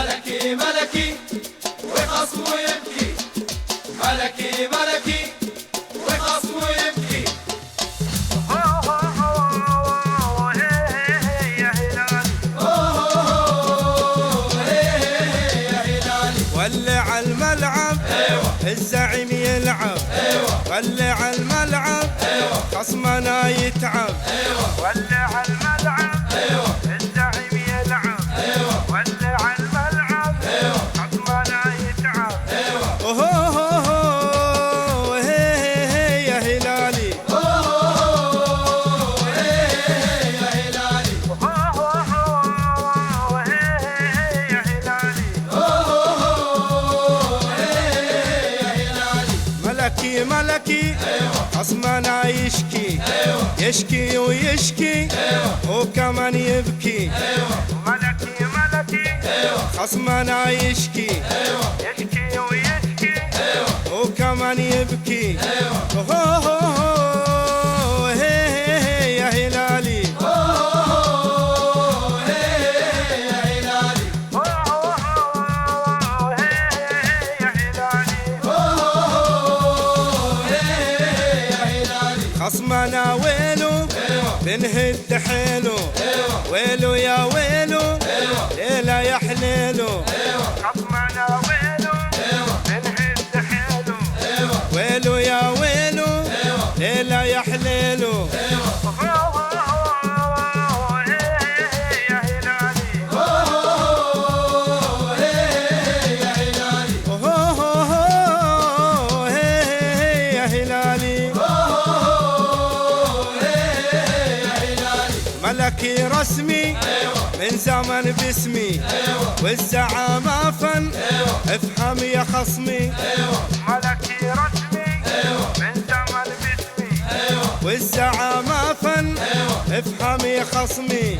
ملكي ملكي وخصمه يبكي، ملكي ملكي وخصمه يبكي. ولع الملعب الزعيم يلعب، ولع الملعب خصمنا يتعب، ولع الملعب الزعيم يلعب، ولع الملعب خصمنا يتعب. اوه يا هلالي، يا هلالي ملكي ملكي خصمنا يشكي، يشكي ويشكي وكمان يبكي. ملكي ملكي خصمنا يشكي، يشكي ويشكي وكمان يبكي. اوه يا هلالي، خصمنا ويلو بنهد حيلو، ويلو يا ويلو ليلة يا حليلو. خصمنا ويلو بنهد حيلو، ويلو يا ويلو ليلة يا حليلو. ملكي رسمي من زمن باسمي، والزعامة فن افهم يا خصمي. ملكي رسمي من زمن باسمي، والزعامة فن افهم يا خصمي.